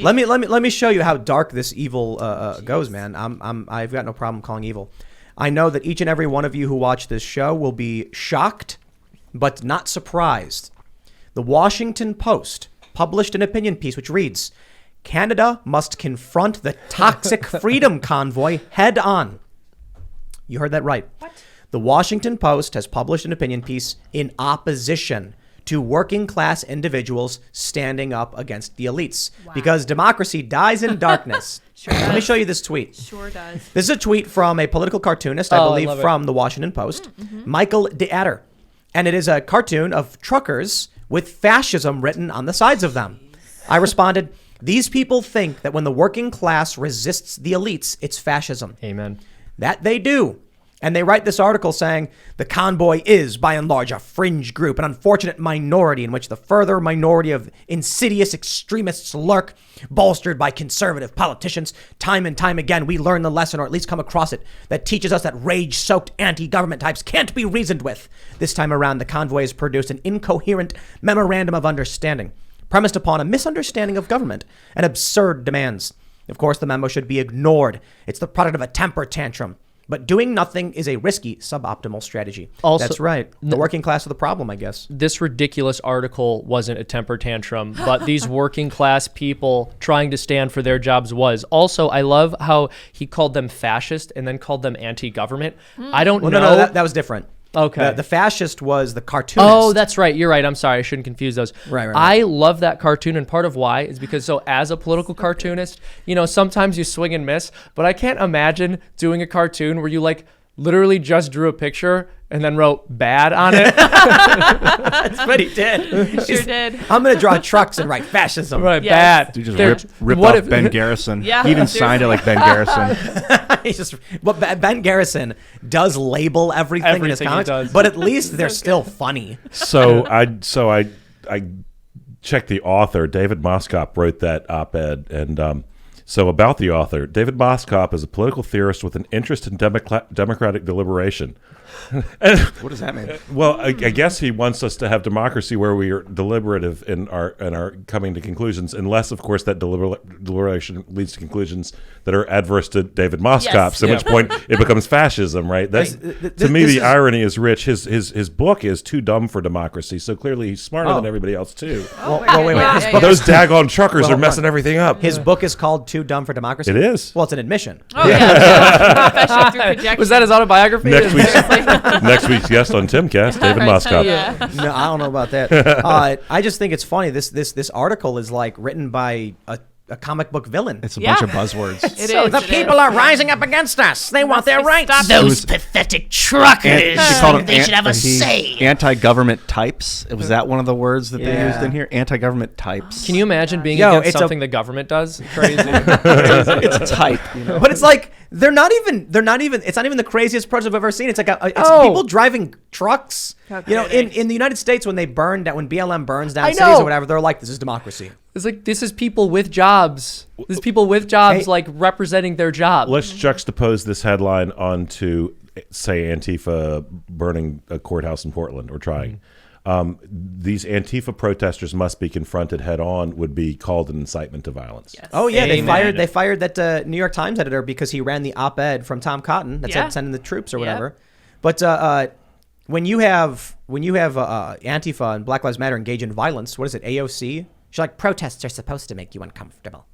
Let me show you how dark this evil goes, man. I've got no problem calling evil. I know that each and every one of you who watch this show will be shocked, but not surprised. The Washington Post published an opinion piece which reads, "Canada must confront the toxic freedom convoy head on." You heard that right. What? The Washington Post has published an opinion piece in opposition to working class individuals standing up against the elites. Wow. Because democracy dies in darkness. Sure does. Let me show you this tweet. Sure does. This is a tweet from a political cartoonist, I believe, from the Washington Post, Michael DeAdder. And it is a cartoon of truckers with fascism written on the sides of them. I responded, "These people think that when the working class resists the elites, it's fascism." Amen. That they do. And they write this article saying, "The convoy is, by and large, a fringe group, an unfortunate minority in which the further minority of insidious extremists lurk, bolstered by conservative politicians. Time and time again, we learn the lesson, or at least come across it, that teaches us that rage-soaked anti-government types can't be reasoned with. This time around, the convoy has produced an incoherent memorandum of understanding, premised upon a misunderstanding of government and absurd demands. Of course, the memo should be ignored. It's the product of a temper tantrum. But doing nothing is a risky, suboptimal strategy." Also, that's right. The working class are the problem, I guess. This ridiculous article wasn't a temper tantrum, but these working class people trying to stand for their jobs was. Also, I love how he called them fascist and then called them anti-government. I don't know. No, that was different. Okay. The fascist was the cartoonist. Oh, that's right. You're right. I'm sorry. I shouldn't confuse those. Right. I love that cartoon, and part of why is because, so as a political cartoonist, you know, sometimes you swing and miss, but I can't imagine doing a cartoon where you like literally just drew a picture and then wrote bad on it. That's what he did. Sure did. I'm going to draw trucks and write fascism. Right, Yes. bad. You just rip off Ben Garrison. Yeah, He even signed it like Ben Garrison. He's just, but Ben Garrison does label everything in his Everything he comics, does. but at least they're still funny. So I checked the author. David Moskop wrote that op-ed, and so about the author, David Moskop is a political theorist with an interest in democratic deliberation. What does that mean? Well, I guess he wants us to have democracy where we are deliberative in our coming to conclusions, unless, of course, that deliberation leads to conclusions that are adverse to David Moskop's, at which point it becomes fascism, right? That's, to me, the irony is rich. His book is Too Dumb for Democracy, so clearly he's smarter than everybody else, too. Wait. Those daggone truckers are messing everything up. His book is called Too Dumb for Democracy? It is. Well, it's an admission. Oh, yeah. Profession through projection. Was that his autobiography? Next week's guest on Timcast, David Moskop. Yeah. No, I don't know about that. I just think it's funny. This article is like written by a comic book villain. It's a bunch of buzzwords. The people are rising up against us. They want their rights. Those pathetic truckers. She called them They should have a say. anti-government types. Was that one of the words that they used in here? Anti-government types. Can you imagine being Yo, against it's something the government does? Crazy. It's a type. You know? But it's like it's not even the craziest project I've ever seen. It's like it's people driving trucks. You know, in the United States, when BLM burns down cities or whatever, they're like, this is democracy. It's like, this is people with jobs. This is people with jobs, like representing their job. Let's juxtapose this headline onto, say, Antifa burning a courthouse in Portland or trying. These Antifa protesters must be confronted head on, would be called an incitement to violence. Yes. Oh yeah, Amen. they fired that New York Times editor because he ran the op-ed from Tom Cotton that said sending the troops or whatever. But when you have Antifa and Black Lives Matter engage in violence, what is it? AOC? She's like, protests are supposed to make you uncomfortable.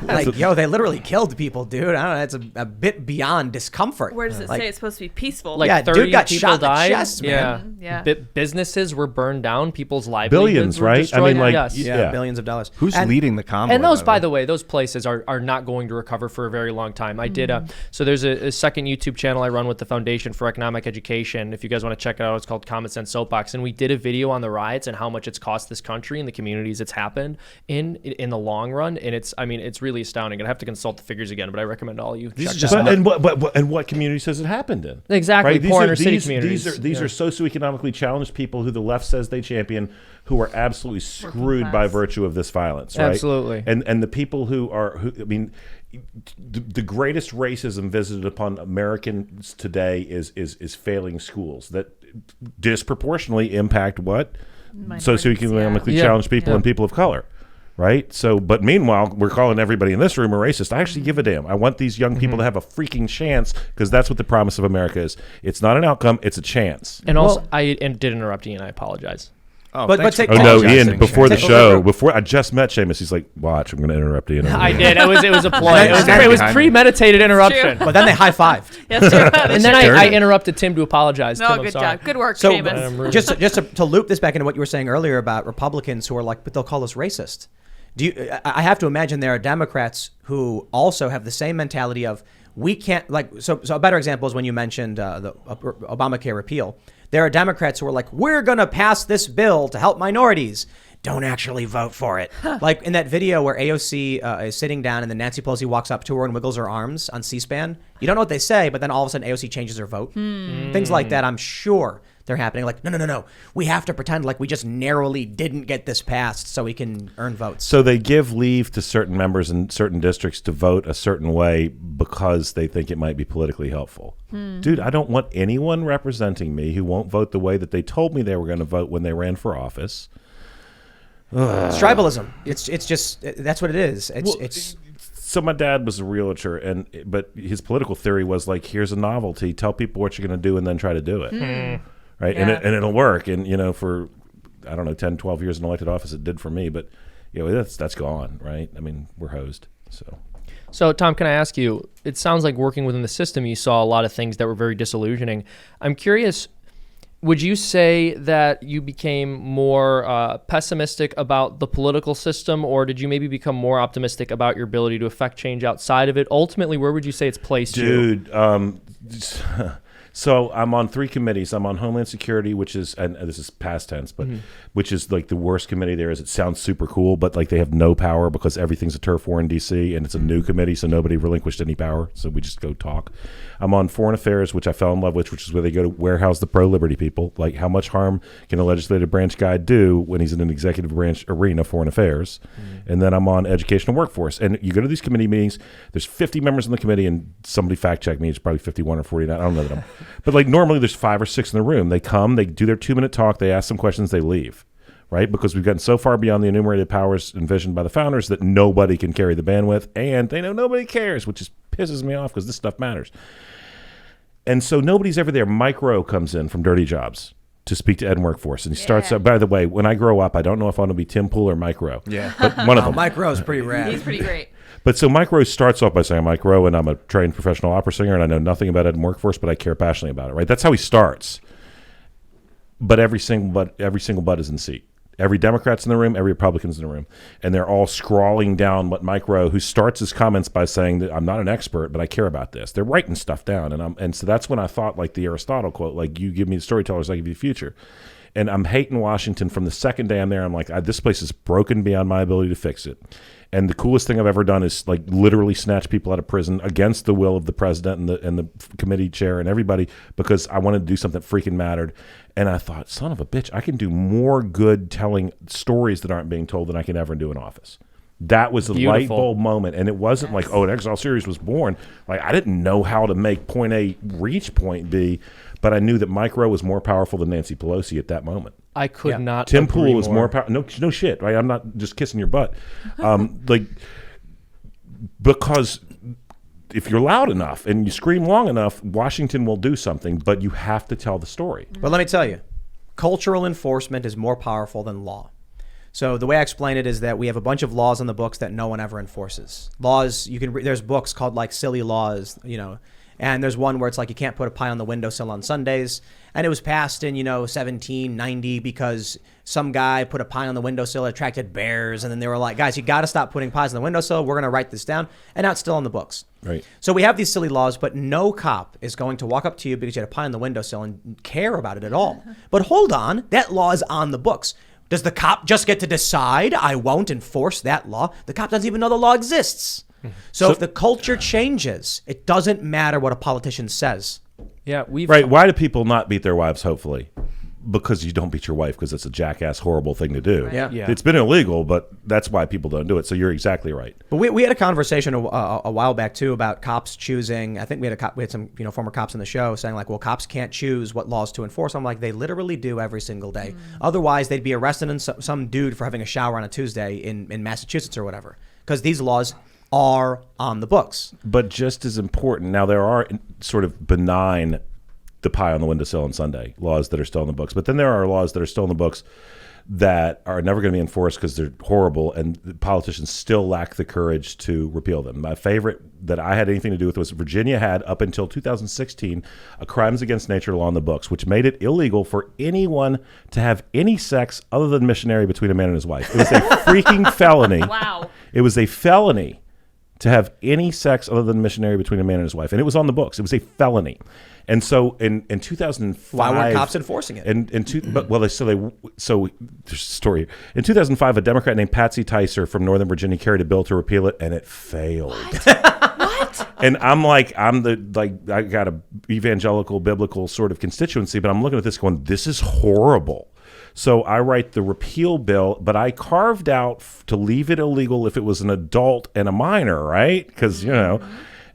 Like, yo, they literally killed people, dude. I don't know. It's a bit beyond discomfort. Where does it say it's supposed to be peaceful? Like Yeah, 30 dude got people shot in the died. chest, man. Yeah. Yeah. Businesses were burned down. People's livelihoods Billions, were right? I destroyed. mean, like, yes. Yeah. Billions of dollars. Who's leading the convoy? And those, by the way, those places are not going to recover for a very long time. I did so there's a second YouTube channel I run with the Foundation for Economic Education. If you guys want to check it out, it's called Common Sense Soapbox, and we did a video on the riots and how much it's cost this country and the communities it's happened in the long run. And it's really astounding. I'd have to consult the figures again, but I recommend all you check that out. And what communities has it happened in? Exactly, Right? poor inner city communities. These are socioeconomically challenged people who the left says they champion, who are absolutely screwed by virtue of this violence. Right? Absolutely. And the people the greatest racism visited upon Americans today is failing schools that disproportionately impact what? Socioeconomically challenged people and people of color. right? So, but meanwhile, we're calling everybody in this room a racist. I actually give a damn. I want these young people to have a freaking chance, because that's what the promise of America is. It's not an outcome, it's a chance. And also, I did interrupt you, and I apologize. Oh, But thanks take- for Oh no, apologizing, Ian! Before the Take- show, before I just met Seamus, he's like, "Watch, I'm going to interrupt Ian." I did. It was a ploy. And then- It was premeditated interruption. But then they high-fived. That's true. And then I interrupted Tim to apologize. No, Tim, I'm good sorry. job. Good work, So Seamus. just to loop this back into what you were saying earlier about Republicans who are like, but they'll call us racist. I have to imagine there are Democrats who also have the same mentality of we can't, like, so a better example is when you mentioned the Obamacare repeal. There are Democrats who are like, we're going to pass this bill to help minorities. Don't actually vote for it. Like in that video where AOC is sitting down and then Nancy Pelosi walks up to her and wiggles her arms on C-SPAN. You don't know what they say, but then all of a sudden AOC changes her vote. Things like that, I'm sure they're happening. Like, no. We have to pretend like we just narrowly didn't get this passed so we can earn votes. So they give leave to certain members in certain districts to vote a certain way because they think it might be politically helpful. Dude, I don't want anyone representing me who won't vote the way that they told me they were going to vote when they ran for office. It's tribalism. It's just, that's what it is. It's So my dad was a realtor, but his political theory was like, here's a novelty, tell people what you're going to do and then try to do it. Right? Yeah. And it'll work. And, for, I don't know, 10, 12 years in elected office, it did for me. But, that's gone, right? I mean, we're hosed, So, Tom, can I ask you, it sounds like working within the system, you saw a lot of things that were very disillusioning. I'm curious, would you say that you became more pessimistic about the political system, or did you maybe become more optimistic about your ability to affect change outside of it? Ultimately, where would you say it's placed you? Dude, so I'm on 3 committees. I'm on Homeland Security, which is, and this is past tense, but which is like the worst committee there is. It sounds super cool, but like they have no power because everything's a turf war in D.C. and it's a new committee, so nobody relinquished any power. So we just go talk. I'm on Foreign Affairs, which I fell in love with, which is where they go to warehouse the pro-liberty people. Like, how much harm can a legislative branch guy do when he's in an executive branch arena, Foreign Affairs? And then I'm on Education and Workforce. And you go to these committee meetings, there's 50 members in the committee, and somebody fact-checked me, it's probably 51 or 49, I don't know them. But like normally there's 5 or 6 in the room. They come, they do their 2-minute talk, they ask some questions, they leave. Right? Because we've gotten so far beyond the enumerated powers envisioned by the founders that nobody can carry the bandwidth, and they know nobody cares, which just pisses me off because this stuff matters. And so nobody's ever there. Mike Rowe comes in from Dirty Jobs to speak to Ed and Workforce. And he starts out, by the way, when I grow up, I don't know if I want to be Tim Pool or Mike Rowe. Yeah. But one of them. Mike Rowe's pretty rad. He's pretty great. But so Mike Rowe starts off by saying, I'm Mike Rowe, and I'm a trained professional opera singer, and I know nothing about Ed and Workforce, but I care passionately about it, right? That's how he starts. But every single butt is in seat. Every Democrat's in the room, every Republican's in the room. And they're all scrawling down what Mike Rowe, who starts his comments by saying that I'm not an expert, but I care about this. They're writing stuff down. And so that's when I thought, like the Aristotle quote, like, you give me the storytellers, I give you the future. And I'm hating Washington from the second day I'm there. I'm like, this place is broken beyond my ability to fix it. And the coolest thing I've ever done is like literally snatch people out of prison against the will of the president and the committee chair and everybody, because I wanted to do something freaking mattered. And I thought, son of a bitch, I can do more good telling stories that aren't being told than I can ever do in office. That was a light bulb moment. And it wasn't like, an Exile series was born. Like, I didn't know how to make point A reach point B, but I knew that Mike Rowe was more powerful than Nancy Pelosi at that moment. I could not. Tim Pool was more powerful. No shit, right? I'm not just kissing your butt. Because if you're loud enough and you scream long enough, Washington will do something, but you have to tell the story. But let me tell you, cultural enforcement is more powerful than law. So the way I explain it is that we have a bunch of laws on the books that no one ever enforces. Laws, you can there's books called like Silly Laws, and there's one where it's like you can't put a pie on the windowsill on Sundays. And it was passed in, 1790 because some guy put a pie on the windowsill, it attracted bears. And then they were like, guys, you got to stop putting pies on the windowsill. We're going to write this down. And now it's still on the books. Right. So we have these silly laws, but no cop is going to walk up to you because you had a pie on the windowsill and care about it at all. But hold on, that law is on the books. Does the cop just get to decide I won't enforce that law? The cop doesn't even know the law exists. So if the culture changes, it doesn't matter what a politician says. Yeah, we've Right. Why do people not beat their wives, hopefully? because you don't beat your wife because it's a jackass, horrible thing to do. Yeah. Yeah. It's been illegal, but that's why people don't do it. So you're exactly right. But we had a conversation a while back too about cops choosing. I think we had some former cops on the show saying like, well, cops can't choose what laws to enforce. I'm like, they literally do every single day. Otherwise, they'd be arresting some dude for having a shower on a Tuesday in Massachusetts or whatever, because these laws are on the books. But just as important, now there are sort of benign, the pie on the windowsill on Sunday laws that are still in the books. But then there are laws that are still in the books that are never going to be enforced because they're horrible, and the politicians still lack the courage to repeal them. My favorite that I had anything to do with was Virginia had, up until 2016, a crimes against nature law in the books, which made it illegal for anyone to have any sex other than missionary between a man and his wife. It was a freaking felony. Wow. It was a felony to have any sex other than missionary between a man and his wife. And it was on the books. It was a felony. And so in 2005... Why weren't cops enforcing it? So there's a story. In 2005, a Democrat named Patsy Ticer from Northern Virginia carried a bill to repeal it, and it failed. What? And I got a evangelical, biblical sort of constituency, but I'm looking at this going, this is horrible. So I write the repeal bill, but I carved out to leave it illegal if it was an adult and a minor, right? Because,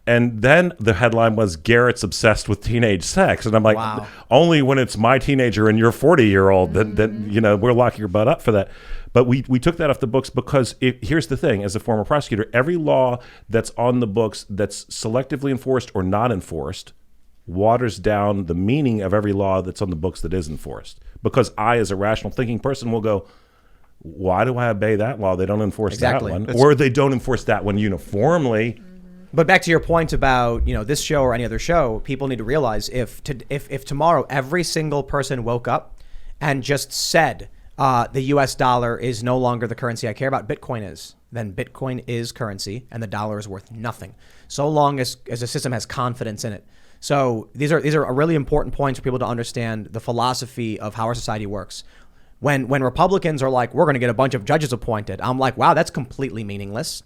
and then the headline was Garrett's obsessed with teenage sex. And I'm like, wow. Only when it's my teenager and your 40-year-old, then we're locking your butt up for that. But we took that off the books because here's the thing, as a former prosecutor, every law that's on the books that's selectively enforced or not enforced waters down the meaning of every law that's on the books that is enforced. Because I, as a rational thinking person, will go, why do I obey that law? They don't enforce Exactly. that one. Or they don't enforce that one uniformly. But back to your point about this show or any other show, people need to realize if tomorrow every single person woke up and just said the U.S. dollar is no longer the currency I care about, Bitcoin is, then Bitcoin is currency and the dollar is worth nothing, so long as a system has confidence in it. So these are really important points for people to understand the philosophy of how our society works. When Republicans are like, we're going to get a bunch of judges appointed, I'm like, wow, that's completely meaningless.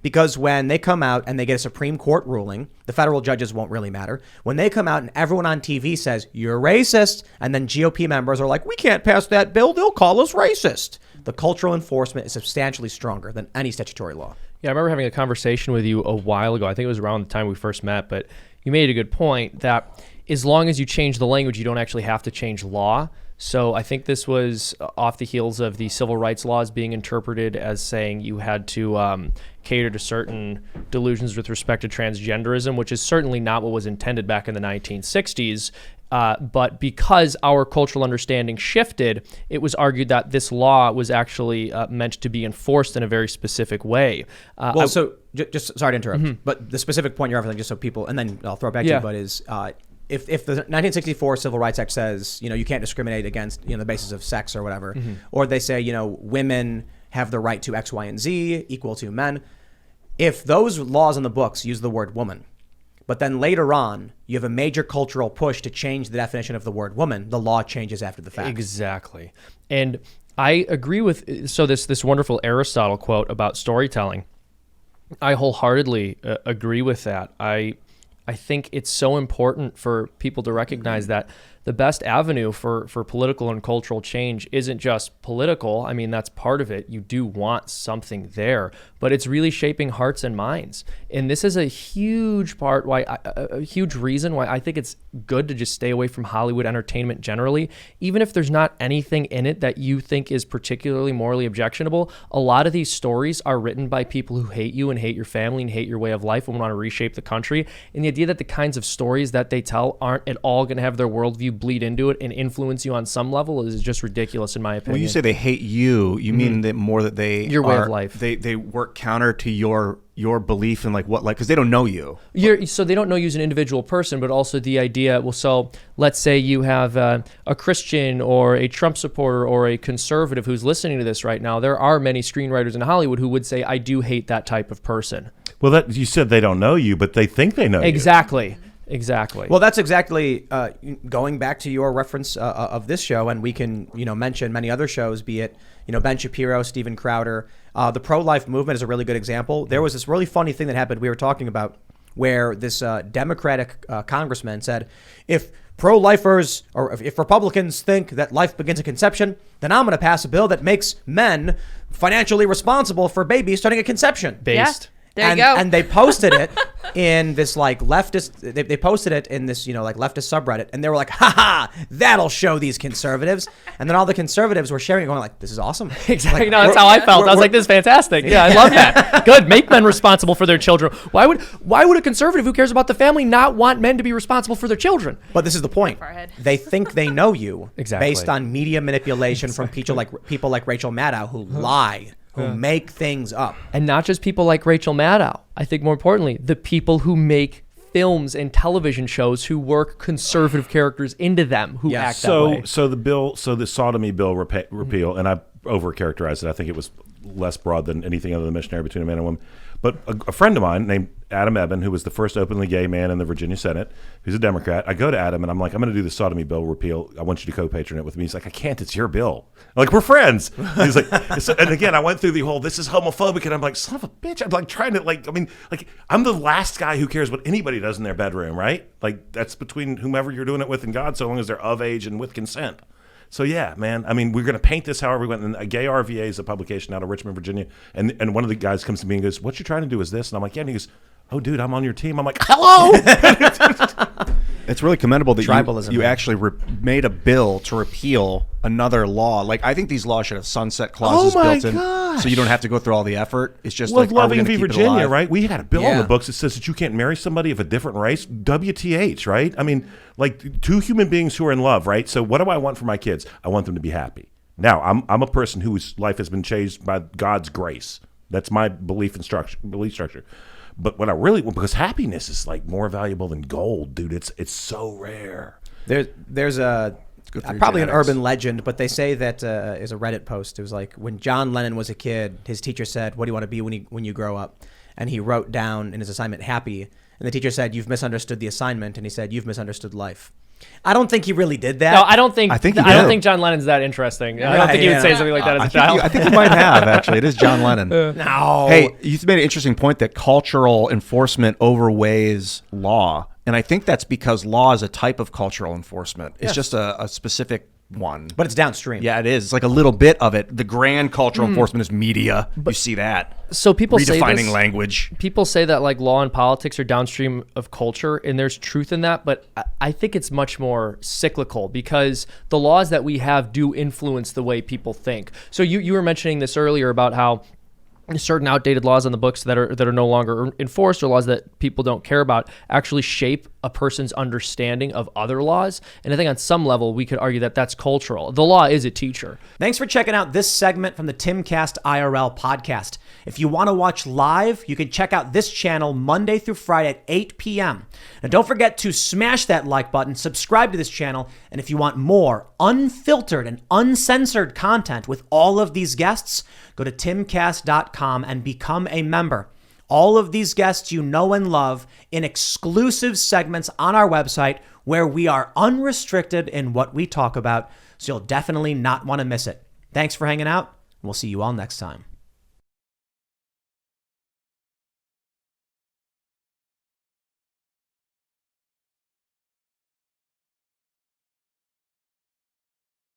Because when they come out and they get a Supreme Court ruling, the federal judges won't really matter. When they come out and everyone on TV says, you're racist, and then GOP members are like, we can't pass that bill, they'll call us racist. The cultural enforcement is substantially stronger than any statutory law. Yeah, I remember having a conversation with you a while ago. I think it was around the time we first met, but you made a good point that as long as you change the language, you don't actually have to change law. So I think this was off the heels of the civil rights laws being interpreted as saying you had to cater to certain delusions with respect to transgenderism, which is certainly not what was intended back in the 1960s. But because our cultural understanding shifted, it was argued that this law was actually meant to be enforced in a very specific way. So just sorry to interrupt, but the specific point you're referencing, just so people, and then I'll throw it back to you, but is if the 1964 Civil Rights Act says, you can't discriminate against, the basis of sex or whatever, or they say, women have the right to X, Y, and Z equal to men. If those laws in the books use the word woman, but then later on, you have a major cultural push to change the definition of the word woman, the law changes after the fact. Exactly. And I agree with, this wonderful Aristotle quote about storytelling, I wholeheartedly agree with that. I think it's so important for people to recognize that the best avenue for political and cultural change isn't just political. I mean, that's part of it. You do want something there, but it's really shaping hearts and minds. And this is a huge part a huge reason why I think it's good to just stay away from Hollywood entertainment generally. Even if there's not anything in it that you think is particularly morally objectionable, a lot of these stories are written by people who hate you and hate your family and hate your way of life and want to reshape the country. And the idea that the kinds of stories that they tell aren't at all going to have their worldview bleed into it and influence you on some level is just ridiculous in my opinion. When you say they hate you, you mean that more that they your way of life. They work counter to your belief in because they don't know you. So they don't know you as an individual person, but also the idea, well, so let's say you have a Christian or a Trump supporter or a conservative who's listening to this right now. There are many screenwriters in Hollywood who would say, I do hate that type of person. Well, you said they don't know you, but they think they know you. Exactly. Well, that's exactly going back to your reference of this show, and we can mention many other shows, be it Ben Shapiro, Steven Crowder. The pro-life movement is a really good example. There was this really funny thing that happened we were talking about where this Democratic congressman said, if pro-lifers or if Republicans think that life begins at conception, then I'm going to pass a bill that makes men financially responsible for babies starting at conception. Based. There you go. And they posted it in this like leftist, they posted it in this, like leftist subreddit, and they were like, haha, that'll show these conservatives. And then all the conservatives were sharing it going like, this is awesome. Exactly. Like, No, that's how I felt. I was like, this is fantastic. Yeah, I love that. Good. Make men responsible for their children. Why would a conservative who cares about the family not want men to be responsible for their children? But this is the point. They think they know you Exactly. based on media manipulation from people like Rachel Maddow who lie, who make things up. And not just people like Rachel Maddow. I think more importantly, the people who make films and television shows who work conservative characters into them who act that way. So the sodomy bill repeal, and I overcharacterized it. I think it was less broad than anything other than missionary between a man and a woman. But a friend of mine named Adam Eben, who was the first openly gay man in the Virginia Senate, who's a Democrat, I go to Adam and I'm like, I'm going to do the sodomy bill repeal. I want you to co-patron it with me. He's like, I can't. It's your bill. I'm like, we're friends. He's like, and again, I went through the whole, this is homophobic. And I'm like, son of a bitch. I'm like trying to I'm the last guy who cares what anybody does in their bedroom, right? Like that's between whomever you're doing it with and God, so long as they're of age and with consent. So yeah, man. I mean, we're going to paint this however we want. And a Gay RVA is a publication out of Richmond, Virginia. And one of the guys comes to me and goes, "What you're trying to do is this?" And I'm like, "Yeah." And he goes, "Oh, dude, I'm on your team." I'm like, "Hello." It's really commendable that Tribalism, you man. actually made a bill to repeal another law. Like, I think these laws should have sunset clauses built in, so you don't have to go through all the effort. It's just Well, like, are we Loving gonna v. keep it Virginia, alive? right? We had a bill on Yeah. the books that says that you can't marry somebody of a different race. WTH, right? I mean, like two human beings who are in love, right? So what do I want for my kids? I want them to be happy. Now, I'm a person whose life has been changed by God's grace. That's my belief structure. But what I really want, because happiness is like more valuable than gold, dude. It's so rare. There's a good for your probably genetics. an urban legend, but they say that is a Reddit post. It was like when John Lennon was a kid, his teacher said, "What do you want to be when you grow up?" And he wrote down in his assignment, "happy." And the teacher said, "You've misunderstood the assignment." And he said, "You've misunderstood life." I don't think he really did that. No, I don't think he I don't did. think John Lennon's that interesting. I don't Right, think he would yeah. say something like that as a I child. think you might have, actually. It is John Lennon. No. Hey, you made an interesting point that cultural enforcement overweighs law. And I think that's because law is a type of cultural enforcement. It's just a specific one. But it's downstream. Yeah, it is. It's like a little bit of it. The grand cultural enforcement is media. You see that. So people say Redefining this, language. people say that like law and politics are downstream of culture, and there's truth in that, but I think it's much more cyclical because the laws that we have do influence the way people think. So you were mentioning this earlier about how certain outdated laws on the books that are no longer enforced, or laws that people don't care about, actually shape a person's understanding of other laws. And I think on some level we could argue that that's cultural. The law is a teacher. Thanks for checking out this segment from the Timcast IRL podcast. If you want to watch live, you can check out this channel Monday through Friday at 8 p.m. Now, don't forget to smash that like button, subscribe to this channel, and if you want more unfiltered and uncensored content with all of these guests, go to timcast.com and become a member. All of these guests you know and love in exclusive segments on our website where we are unrestricted in what we talk about, so you'll definitely not want to miss it. Thanks for hanging out. We'll see you all next time.